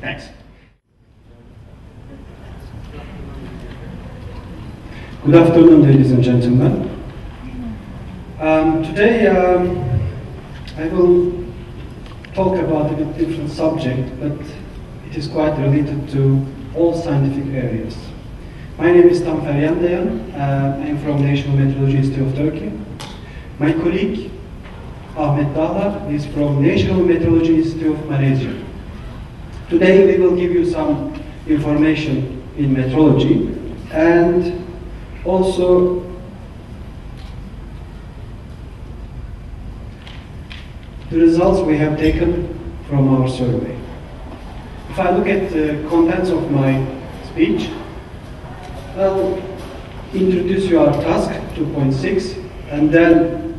Thanks. Good afternoon, ladies and gentlemen. Today I will talk about a bit different subject, but it is quite related to all scientific areas. My name is Tamer Yandayan. I am from National Meteorology Institute of Turkey. My colleague Ahmet Dahlar is from National Meteorology Institute of Malaysia. Today we will give you some information in meteorology and also the results we have taken from our survey. If I look at the contents of my speech, I'll introduce you our task 2.6, and then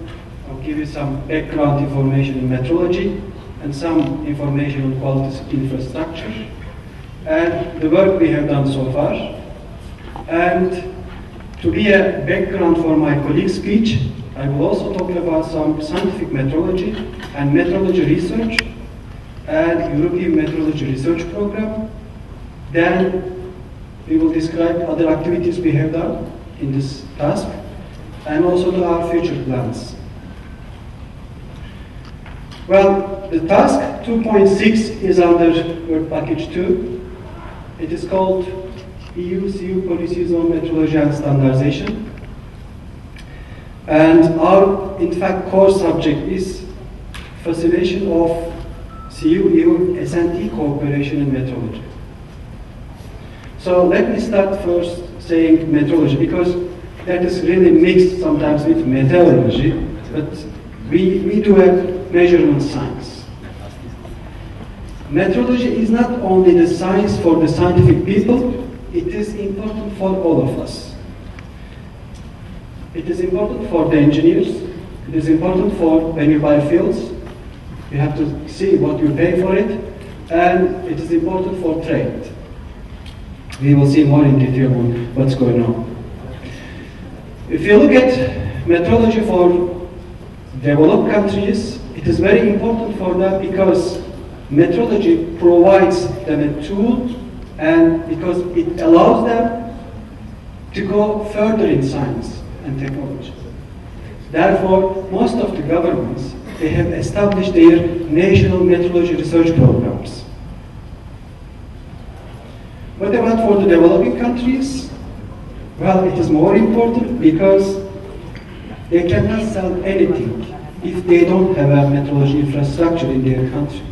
I'll give you some background information in meteorology and some information on quality infrastructure and the work we have done so far. And to be a background for my colleague's speech, I will also talk about some scientific meteorology and meteorology research and European Meteorology Research Program. Then we will describe other activities we have done in this task and also our future plans. Well, the task 2.6 is under work package 2. It is called EU policies on meteorology and standardization. And our, in fact, core subject is facilitation of EU S&T cooperation in meteorology. So let me start first saying meteorology, because that is really mixed sometimes with meteorology, but we do have measurement science. Meteorology is not only the science for the scientific people, it is important for all of us. It is important for the engineers, it is important for when you buy fuels, you have to see what you pay for it, and it is important for trade. We will see more in detail on what's going on. If you look at meteorology for developed countries, it is very important for them because meteorology provides them a tool and because it allows them to go further in science and technology. Therefore, most of the governments, they have established their national meteorology research programs. What about for the developing countries? Well, it is more important because they cannot sell anything if they don't have a meteorology infrastructure in their country.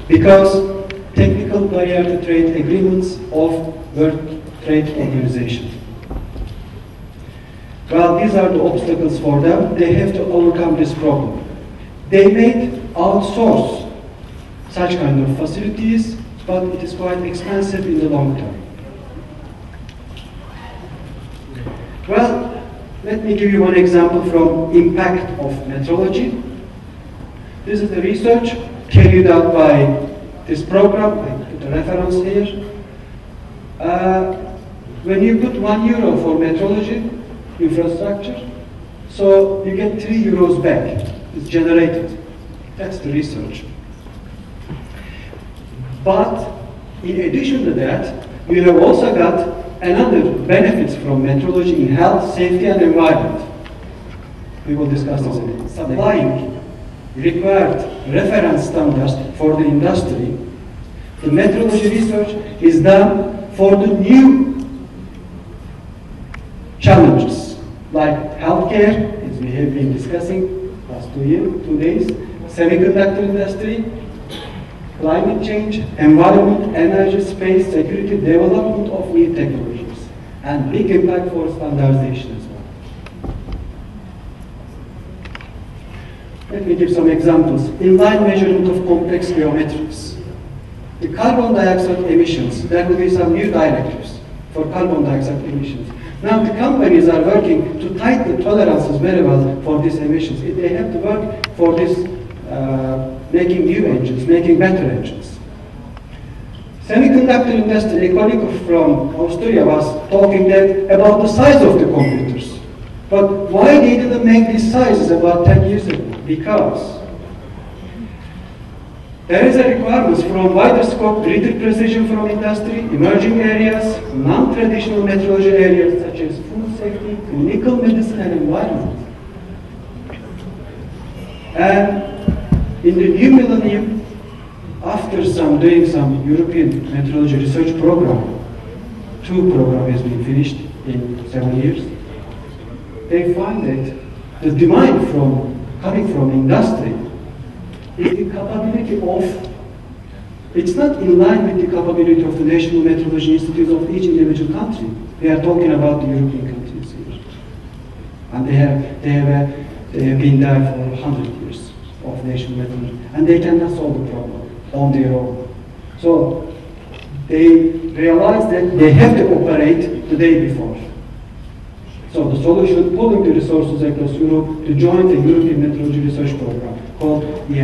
Because technical barrier to trade agreements of World Trade Organization. Well, these are the obstacles for them. They have to overcome this problem. They may outsource such kind of facilities, but it is quite expensive in the long term. Well, let me give you one example from impact of meteorology. This is the research carried out by this program. I put a reference here. When you put €1 for meteorology infrastructure, so you get €3 back. It's generated. That's the research. But in addition to that, you have also got another benefits from meteorology in health, safety, and environment. We will discuss this in a minute. Supplying required reference standards for the industry. The meteorology research is done for the new challenges, like healthcare, as we have been discussing last 2 days, semiconductor industry, climate change, environment, energy, space, security, development of new technologies, and big impact for standardization as well. Let me give some examples. Inline measurement of complex geometries. The carbon dioxide emissions, there will be some new directives for carbon dioxide emissions. Now the companies are working to tighten the tolerances very well for these emissions. They have to work for this making new engines, making better engines. Semiconductor industry, a colleague from Austria was talking that about the size of the computers. But why they didn't make these sizes about 10 years ago? Because There is a requirement from wider scope, greater precision from industry, emerging areas, non-traditional metrology areas such as food safety, clinical medicine, and environment. And in the new millennium, after doing some European metrology research program, 2 programs has been finished in 7 years, they find that the demand coming from industry is the capability of, it's not in line with the capability of the national metrology institutes of each individual country. We are talking about the European countries here. And they have been there for 100 years of national metrology. And they cannot solve the problem on their own. So they realize that they have to operate the day before. So the solution, pulling the resources across Europe to join the European Metrology Research Program called EM.